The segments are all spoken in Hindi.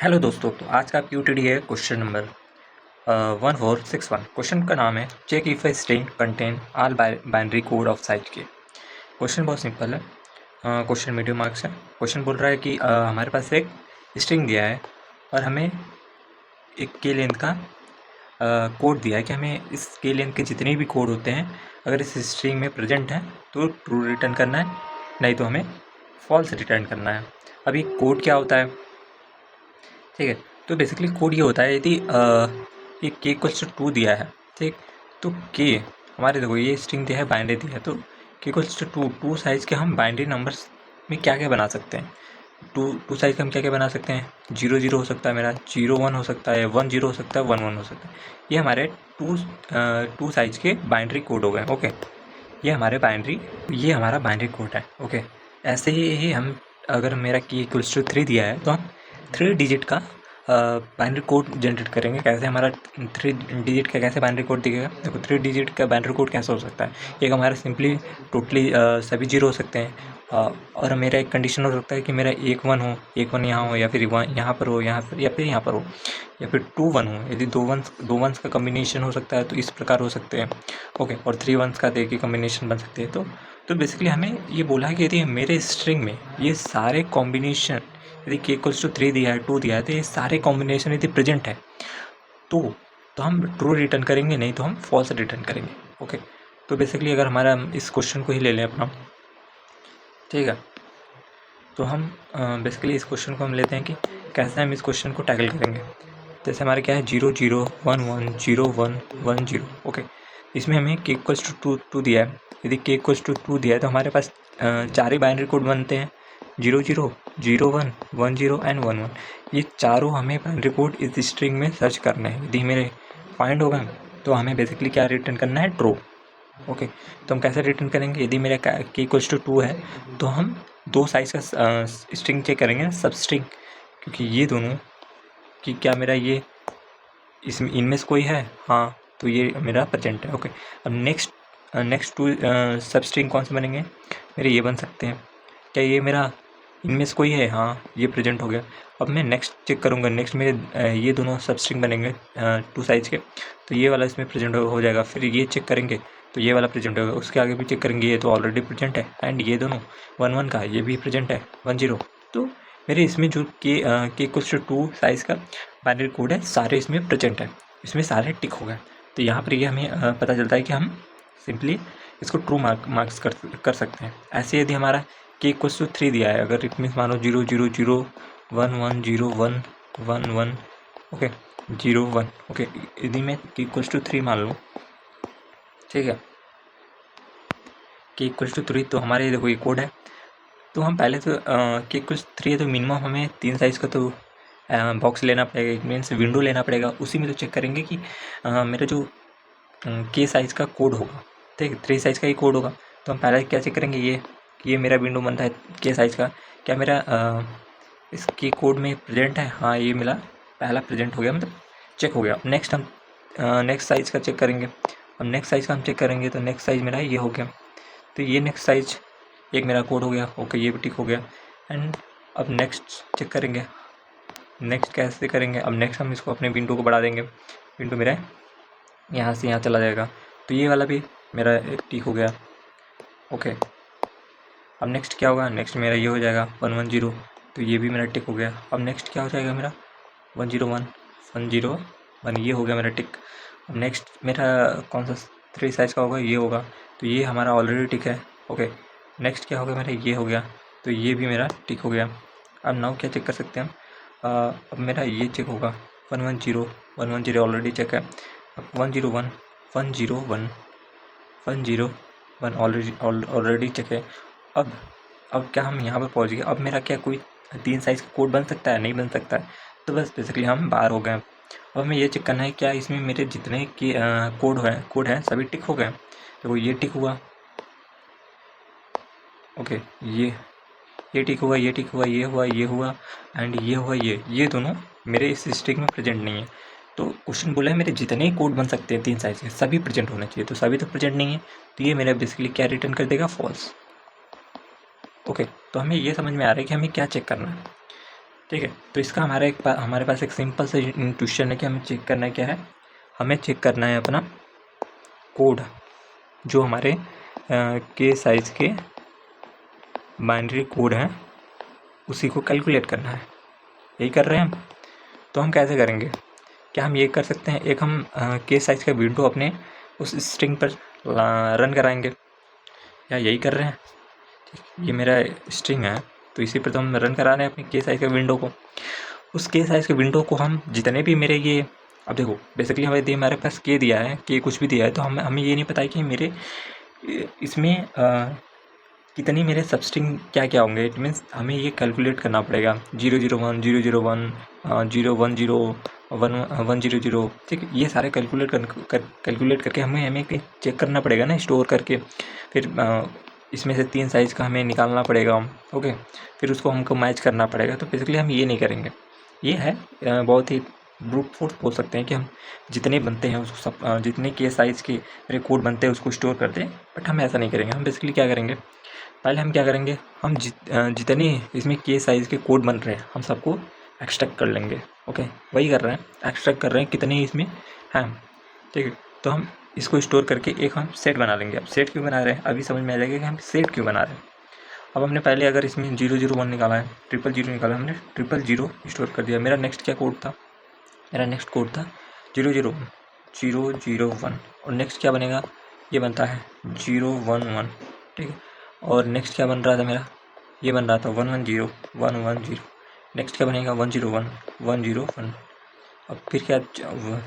हेलो दोस्तों, तो आज का क्यूटीडी है क्वेश्चन नंबर 1461। क्वेश्चन का नाम है check if a string contain all binary code of size k. Question बहुत सिंपल है। क्वेश्चन मीडियम मार्क्स है। क्वेश्चन बोल रहा है कि हमारे पास एक स्ट्रिंग दिया है और हमें एक के लेंथ का कोड दिया है कि हमें इस के लेंथ के जितने भी कोड होते हैं अगर इस स्ट्रिंग में प्रेजेंट है तो ट्रू रिटर्न करना है, नहीं तो हमें फॉल्स रिटर्न करना है। अभी कोड क्या होता है, ठीक है। तो बेसिकली कोड ये होता है यदि ये के इक्वल्स टू 2 दिया है, ठीक। तो के हमारे देखो ये स्ट्रिंग दिया है, बाइनरी दिया है, तो के इक्वल्स टू टू साइज़ के हम बाइनरी नंबर्स में क्या क्या बना सकते हैं। टू साइज़ का हम क्या क्या बना सकते हैं। 0 0 हो सकता है मेरा, 0 1 हो सकता है, 1 0 हो सकता है, 1 1 हो सकता है। ये हमारे टू साइज़ के बाइनरी कोड हो गए। ओके, ये हमारा बाइनरी कोड है। ओके, ऐसे ही हम अगर मेरा की इक्वल्स टू 3 दिया है तो हम 3 डिजिट का बाइनरी कोड जनरेट करेंगे। कैसे हमारा 3 डिजिट का कैसे बाइनरी कोड दिखेगा, देखो 3 डिजिट का बाइनरी कोड कैसे हो सकता है। एक हमारा सिंपली टोटली सभी 0 हो सकते हैं, और मेरा एक कंडीशन हो सकता है कि मेरा एक 1 हो, एक 1 यहाँ हो, या फिर यहाँ पर हो, यहाँ पर, या फिर यहाँ पर हो, या फिर 2 1 हो। यदि दो वंस का कम्बिनेशन हो सकता है तो इस प्रकार हो सकते हैं। ओके, और 3 वंस का एक ही कम्बिनेशन बन सकते हैं। तो बेसिकली हमें ये बोला है कि यदि मेरे स्ट्रिंग में ये सारे कॉम्बिनेशन, यदि के इक्वल्स टू 3 दिया है, 2 दिया है, तो ये सारे कॉम्बिनेशन यदि प्रेजेंट है तो हम ट्रू रिटर्न करेंगे, नहीं तो हम फॉल्स रिटर्न करेंगे। ओके, तो बेसिकली अगर हमारा हम इस क्वेश्चन को ही ले लें अपना, ठीक है। तो हम बेसिकली इस क्वेश्चन को हम लेते हैं कि कैसे हम इस क्वेश्चन को टैकल करेंगे। जैसे हमारे क्या है 0 0 1 1 0 1 1 0। ओके, इसमें हमें के इक्वल्स टू 2 दिया है। यदि के इक्वल्स टू 2 दिया है तो हमारे पास 4 ही बाइनरी कोड बनते हैं, 0 0 0 1 1 0 एंड 1 1। ये चारों हमें बाइनरी कोड इस स्ट्रिंग में सर्च करना है। यदि मेरे फाइंड होगा तो हमें बेसिकली क्या रिटर्न करना है, ट्रू। ओके, तो हम कैसे रिटर्न करेंगे। यदि मेरा के इक्वल्स टू 2 है तो हम दो साइज़ का स्ट्रिंग चेक करेंगे, सब स्ट्रिंग, क्योंकि ये दोनों कि क्या मेरा ये इसमें इनमें से कोई है, हाँ, तो ये मेरा प्रेजेंट है। ओके, अब नेक्स्ट टू सब स्ट्रिंग कौन से बनेंगे, मेरे ये बन सकते हैं। क्या ये मेरा इनमें से कोई है, हाँ, ये प्रेजेंट हो गया। अब मैं नेक्स्ट चेक करूँगा, नेक्स्ट मेरे ये दोनों सब स्ट्रिंग बनेंगे टू साइज़ के, तो ये वाला इसमें प्रेजेंट हो जाएगा। फिर ये चेक करेंगे तो ये वाला प्रेजेंट होगा, उसके आगे भी चेक करेंगे, ये तो ऑलरेडी प्रेजेंट है। एंड ये दोनों 1 1 का ये भी प्रेजेंट है, 1 0। तो मेरे इसमें जो के इक्वल्स टू 2 साइज़ का बाइनरी कोड है, सारे इसमें प्रेजेंट है, इसमें सारे टिक हो गए। तो यहाँ पर ये हमें पता चलता है कि हम सिंपली इसको ट्रू मार्क्स कर सकते हैं। ऐसे यदि हमारा के इक्वल्स टू 3 दिया है, अगर इट मीन्स मानो 0 0 0 1 1 0 1 1 1, ओके, 0 1। ओके, यदि मैं के इक्वल्स टू 3 मान लूँ, ठीक है, के इक्वल्स टू 3, तो हमारे देखो ये कोड है। तो हम पहले तो के इक्वल्स 3 है तो मिनिमम हमें 3 साइज़ का तो बॉक्स लेना पड़ेगा, इट मीन्स विंडो लेना पड़ेगा। उसी में तो चेक करेंगे कि मेरा जो के साइज़ का कोड होगा, ठीक है, 3 साइज़ का ही कोड होगा। तो हम पहले क्या चेक करेंगे, ये मेरा विंडो बनता है के साइज़ का, क्या मेरा इसके कोड में प्रेजेंट है, हाँ, ये मेरा पहला प्रेजेंट हो गया, मतलब चेक हो गया। नेक्स्ट हम नेक्स्ट साइज़ का चेक करेंगे। अब नेक्स्ट साइज़ का हम चेक करेंगे तो नेक्स्ट साइज़ मेरा ये हो गया, तो ये नेक्स्ट साइज़ एक मेरा कोड हो गया। ओके, ये भी टिक हो गया। एंड अब नेक्स्ट चेक करेंगे, नेक्स्ट कैसे करेंगे, अब नेक्स्ट हम इसको अपने विंडो को बढ़ा देंगे, विंडो मेरा यहाँ से यहाँ चला जाएगा, तो ये वाला भी मेरा टिक हो गया। ओके, अब नेक्स्ट क्या होगा, नेक्स्ट मेरा ये हो जाएगा 1 1 0, तो ये भी मेरा टिक हो गया। अब नेक्स्ट क्या हो जाएगा मेरा 1 0 1 1 0 1, ये हो गया मेरा टिक। अब नेक्स्ट मेरा कौन सा 3 साइज़ का होगा, ये होगा, तो ये हमारा ऑलरेडी टिक है। ओके, नेक्स्ट क्या होगा मेरा, ये हो गया, तो ये भी मेरा टिक हो गया। अब नाउ क्या चेक कर सकते हैं हम, अब मेरा ये चेक होगा 1 1 0 1 1 0 ऑलरेडी चेक है। अब 1 0 1 1 0 1 1 0 1 ऑलरेडी चेक है। अब क्या हम यहाँ पर पहुँच गए। अब मेरा क्या कोई 3 साइज़ का कोड बन सकता है, नहीं बन सकता है, तो बस बेसिकली हम बाहर हो गए। अब हमें ये चेक करना है क्या इसमें मेरे जितने के कोड हैं सभी टिक हो गए। देखो ये टिक हुआ, ओके, ये टिक हुआ, ये टिक हुआ, ये हुआ, ये हुआ, एंड ये हुआ, ये दोनों मेरे इस स्ट्रिंग में प्रेजेंट नहीं है। तो क्वेश्चन बोला है मेरे जितने कोड बन सकते हैं 3 साइज़ के सभी प्रेजेंट होने चाहिए, तो सभी तो प्रेजेंट नहीं है, तो ये मेरा बेसिकली क्या रिटर्न कर देगा, फॉल्स। ओके, तो हमें ये समझ में आ रहा है कि हमें क्या चेक करना है। ठीक है। तो इसका हमारे पास एक सिंपल सा इंट्यूशन है कि हमें चेक करना है क्या है, हमें चेक करना है अपना कोड, जो हमारे के साइज़ के बाइनरी कोड हैं उसी को कैलकुलेट करना है। यही कर रहे हैं हम। तो हम कैसे करेंगे, क्या हम ये कर सकते हैं, एक हम के साइज़ का विंडो अपने उस स्ट्रिंग पर रन कराएंगे, या यही कर रहे हैं। ये मेरा स्ट्रिंग है तो इसी पर तो हम रन करा रहे हैं अपनी के साइज़ के विंडो को। उस के साइज़ के विंडो को हम जितने भी मेरे ये, अब देखो बेसिकली हमारे पास के दिया है, के कुछ भी दिया है, तो हमें ये नहीं पता है कि मेरे इसमें कितनी मेरे सबस्ट्रिंग क्या क्या होंगे। इट मीन्स हमें ये कैलकुलेट करना पड़ेगा 001 001 010 100, ठीक है। ये सारे कैलकुलेट करके हमें चेक करना पड़ेगा ना, स्टोर करके। फिर इसमें से 3 साइज़ का हमें निकालना पड़ेगा, ओके। फिर उसको हमको मैच करना पड़ेगा। तो बेसिकली हम ये नहीं करेंगे। ये है बहुत ही ब्रूट फोर्स बोल सकते हैं कि हम जितने बनते हैं उसको सब जितने के साइज़ के मेरे कोड बनते हैं उसको स्टोर कर दें। बट हम ऐसा नहीं करेंगे। हम बेसिकली क्या करेंगे, पहले हम क्या करेंगे, हम जितने इसमें के साइज़ के कोड बन रहे हैं हम सबको एक्सट्रैक्ट कर लेंगे, ओके। वही कर रहे हैं, एक्सट्रैक्ट कर रहे हैं कितने इसमें हैं, ठीक है। तो हम इसको स्टोर करके एक हम सेट बना लेंगे। अब सेट क्यों बना रहे हैं, अभी समझ में आ जाएगा कि हम सेट क्यों बना रहे हैं। अब हमने पहले अगर इसमें 001 निकाला है, 000 निकाला, हमने 000 स्टोर कर दिया। मेरा नेक्स्ट क्या कोड था, मेरा नेक्स्ट कोड था 001 और नेक्स्ट क्या बनेगा, ये बनता है 011, ठीक है। और नेक्स्ट क्या बन रहा था मेरा, ये बन रहा था 110 नेक्स्ट क्या बनेगा 101 अब फिर क्या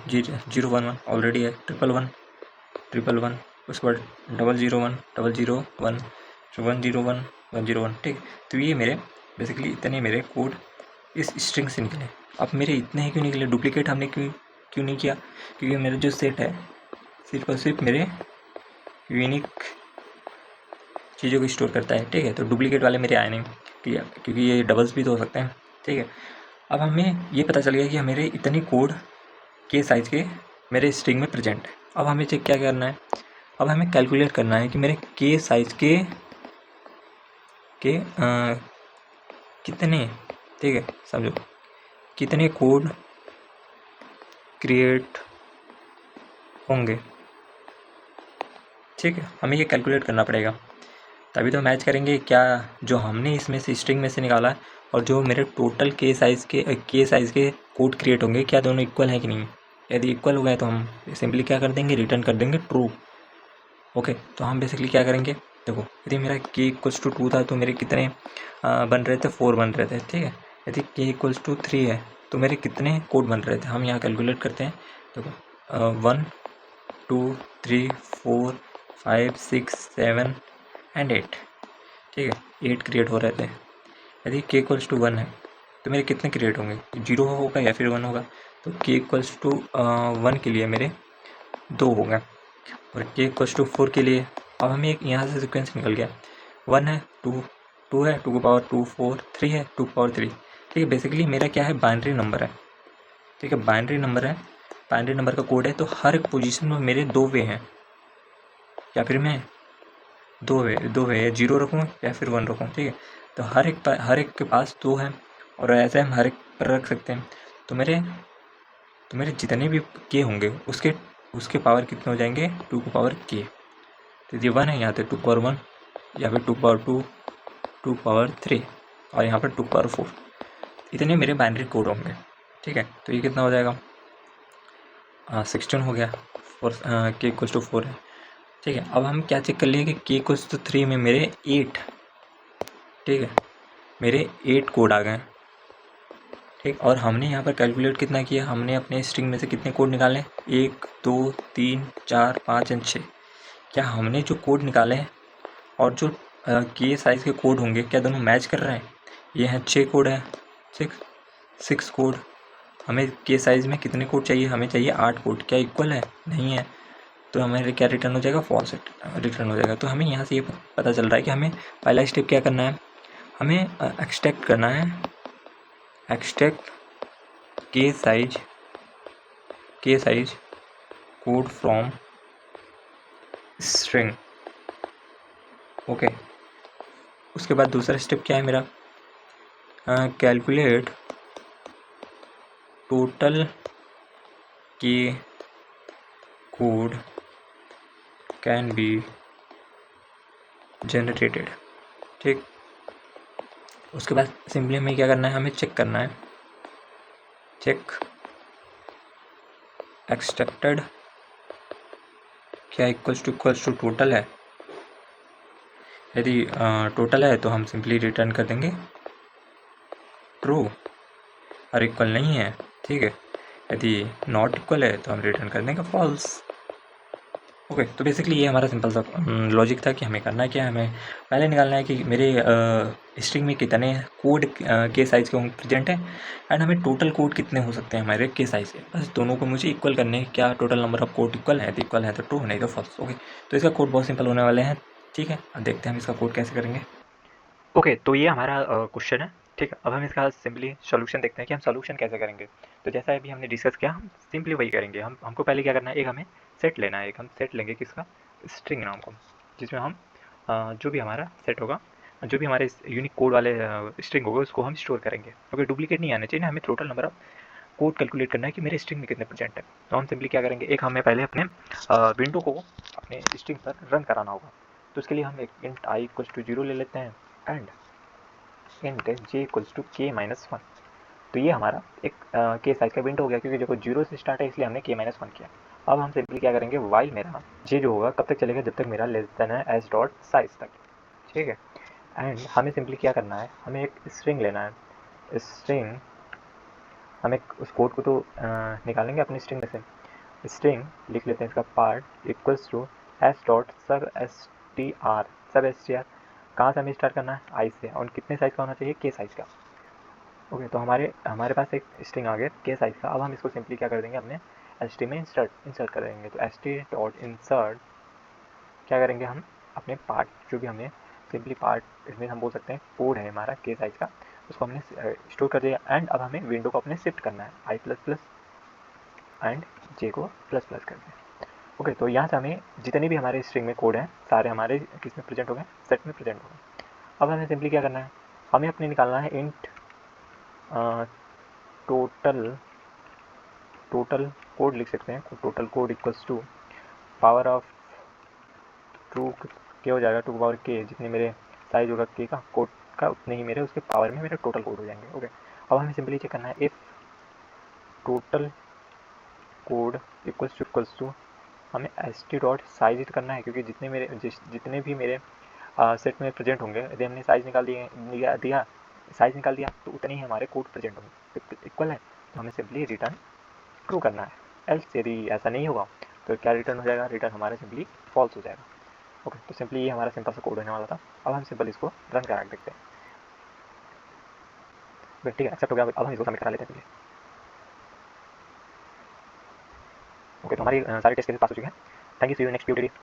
011 ऑलरेडी है, 111 उसके बाद 001 101 ठीक। तो ये मेरे बेसिकली इतने मेरे कोड इस स्ट्रिंग से निकले। अब मेरे इतने ही क्यों निकले, डुप्लीकेट हमने क्यों नहीं किया, क्योंकि मेरा जो सेट है सिर्फ और सिर्फ मेरे यूनिक चीज़ों को स्टोर करता है, ठीक है। तो डुप्लीकेट वाले मेरे आए नहीं, क्योंकि ये डबल्स भी तो हो सकते हैं, ठीक है। अब हमें ये पता चल गया कि मेरे इतने कोड के साइज़ के मेरे स्ट्रिंग में प्रेजेंट है। अब हमें चेक क्या करना है, अब हमें कैलकुलेट करना है कि मेरे के साइज़ के कितने, ठीक है, समझो कितने कोड क्रिएट होंगे, ठीक है। हमें ये कैलकुलेट करना पड़ेगा, तभी तो मैच करेंगे क्या जो हमने इसमें से स्ट्रिंग में से निकाला है और जो मेरे टोटल के साइज़ के कोड क्रिएट होंगे, क्या दोनों इक्वल हैं कि नहीं। यदि इक्वल हो गए तो हम सिंपली क्या कर देंगे, रिटर्न कर देंगे ट्रू, ओके। तो हम बेसिकली क्या करेंगे, देखो यदि मेरा के इक्वल्स टू 2 था तो मेरे कितने बन रहे थे, 4 बन रहे थे, ठीक है। यदि के इक्वल्स टू 3 है तो मेरे कितने कोड बन रहे थे, हम यहाँ कैलकुलेट करते हैं। देखो 1 2 3 4 5 6 7 एंड 8, ठीक है, 8 क्रिएट हो रहे थे। यदि के इक्वल्स टू 1 है तो मेरे कितने क्रिएट होंगे, 0 होगा या फिर 1 होगा। तो के इक्वल्स टू 1 के लिए मेरे 2 हो गए, और के इक्वल्स टू 4 के लिए अब हमें एक यहाँ से सीक्वेंस निकल गया, 1 है 2 है 2 की पावर 2 4 3 है 2 की पावर 3, ठीक है। बेसिकली मेरा क्या है, बाइनरी नंबर है, ठीक है, बाइनरी नंबर है, बाइनरी नंबर का कोड है। तो हर एक पोजीशन में मेरे 2 वे हैं, या फिर मैं 2 वे या 0 रखूँ या फिर 1 रखूँ, ठीक है। तो हर एक के पास 2 है, और ऐसे हम हर एक पर रख सकते हैं। तो मेरे जितने भी के होंगे उसके पावर कितने हो जाएंगे, 2 की पावर के। तो ये 1 है, यहाँ पे 2 की पावर 1, यहाँ पे 2 की पावर 2, 2 की पावर 3, और यहाँ पर 2 की पावर 4। इतने मेरे बाइनरी कोड होंगे, ठीक है। तो ये कितना हो जाएगा, 16 हो गया, और के इक्वल्स टू 4 है, ठीक है। अब हम क्या चेक कर लिए कि के इक्वल्स टू 3 में मेरे 8, ठीक है, मेरे 8 कोड आ गए, ठीक। और हमने यहाँ पर कैलकुलेट कितना किया, हमने अपने स्ट्रिंग में से कितने कोड निकाले, 1 2 3 4 5 एंड 6। क्या हमने जो कोड निकाले हैं और जो के साइज़ के कोड होंगे, क्या दोनों मैच कर रहे हैं। ये हैं 6 कोड है, 6 कोड। हमें के साइज़ में कितने कोड चाहिए, हमें चाहिए 8 कोड। क्या इक्वल है, नहीं है, तो हमें क्या रिटर्न हो जाएगा, फॉल्स रिटर्न हो जाएगा। तो हमें यहाँ से ये पता चल रहा है कि हमें पहला स्टेप क्या करना है, हमें एक्सट्रैक्ट करना है, एक्सट्रैक्ट के size code from string, okay. उसके बाद दूसरा स्टेप क्या है मेरा, कैलकुलेट टोटल के कोड कैन बी जनरेटेड। ठीक, उसके बाद सिंपली हमें क्या करना है, हमें चेक करना है, चेक एक्सट्रैक्टेड क्या इक्वल्स टू टोटल है। यदि टोटल है तो हम सिंपली रिटर्न कर देंगे ट्रू, और इक्वल नहीं है, ठीक है। यदि नॉट इक्वल है तो हम रिटर्न कर देंगे फॉल्स। ओके, तो बेसिकली ये हमारा सिंपल सा लॉजिक था कि हमें करना क्या है, हमें पहले निकालना है कि मेरे स्ट्रिंग में कितने कोड के साइज़ के प्रेजेंट हैं, एंड हमें टोटल कोड कितने हो सकते हैं हमारे के साइज़ के। बस दोनों को मुझे इक्वल करने हैं, क्या total number of code equal है, तो इक्वल है तो ट्रू, नहीं तो फॉल्स। ओके, तो इसका कोड बहुत सिंपल होने वाले हैं। ठीक है, अब देखते हैं हम इसका कोड कैसे करेंगे। ओके, तो ये हमारा क्वेश्चन है। ठीक है, अब हम इसका सिंपली सॉल्यूशन देखते हैं कि हम सॉल्यूशन कैसे करेंगे। तो जैसा अभी हमने डिस्कस किया, हम सिंपली वही करेंगे। हमको पहले क्या करना है, एक हमें सेट लेना है, एक हम सेट लेंगे किसका, स्ट्रिंग नाम का, जिसमें हम जो भी हमारा सेट होगा, जो भी हमारे यूनिक कोड वाले स्ट्रिंग होगा, उसको हम स्टोर करेंगे। क्योंकि डुप्लीकेट नहीं आना चाहिए ना, हमें total number of code calculate करना है कि मेरे स्ट्रिंग में कितने प्रेजेंट है। तो हम सिंपली क्या करेंगे, एक हमें पहले अपने विंडो को अपने स्ट्रिंग पर रन कराना होगा। तो उसके लिए हम एक इंट आई इक्वल्स टू 0 ले लेते हैं, and int j equals to k minus 1। तो ये हमारा एक के साइज का विंडो हो गया, क्योंकि देखो 0 से स्टार्ट है इसलिए हमने के माइनस 1 किया। अब हम सिंपली क्या करेंगे, वाइल मेरा जे जो होगा कब तक चलेगा, जब तक मेरा लेस देन है एस डॉट साइज तक। ठीक है, एंड हमें सिंपली क्या करना है, हमें एक स्ट्रिंग लेना है। स्ट्रिंग हमें उस कोड को तो निकालेंगे अपनी स्ट्रिंग में से। स्ट्रिंग लिख लेते हैं, इसका part equals to s dot sub s t r. Sub s t r कहाँ से हमें स्टार्ट करना है, आई से, और कितने साइज़ का होना चाहिए, के साइज़ का। ओके, तो हमारे पास एक स्ट्रिंग आ गया के साइज़ का। अब हम इसको सिंपली क्या कर देंगे, अपने एस टी में इंसर्ट कर देंगे। तो एस टी डॉट इंसर्ट क्या करेंगे, हम अपने पार्ट जो भी हमने सिंपली पार्ट, इसमें हम बोल सकते हैं कोड है हमारा के साइज़ का, उसको हमने स्टोर कर दिया। एंड अब हमें विंडो को अपने शिफ्ट करना है, आई प्लस प्लस एंड जे को प्लस प्लस कर दें। ओके, तो यहाँ से हमें जितने भी हमारे स्ट्रिंग में कोड हैं सारे हमारे किस में प्रेजेंट हो गए, सेट में प्रेजेंट हो गए। अब हमें सिंपली क्या करना है, हमें अपने निकालना है इंट टोटल कोड लिख सकते हैं, total code equals to power of two k हो जाएगा, टू पावर के, जितने मेरे साइज होगा के का कोड का, उतने ही मेरे उसके पावर में मेरे टोटल कोड हो जाएंगे। ओके, अब हमें सिंपली चेक करना है, if total code equals to हमें एस टी डॉट साइज करना है, क्योंकि जितने भी मेरे सेट में प्रेजेंट होंगे, यदि हमने साइज दिया साइज निकाल दिया तो उतने ही हमारे कोड प्रेजेंट होंगे, इक्वल है। तो हमें सिंपली रिटर्न ट्रू करना है। एल्स यदि ऐसा नहीं होगा तो क्या रिटर्न हो जाएगा, रिटर्न हमारा सिंपली फॉल्स हो जाएगा। ओके, तो सिंपली ये हमारा सिंपल सा कोड होने वाला था। अब हम सिंपल इसको रन करा देखते हैं। ठीक है, एक्सेप्ट हो गया। अब हम इसको सबमिट करा लेते हैं। ओके, तो हमारी सारी टेस्ट केसेस पास हो चुके हैं। Thank you, see you next video.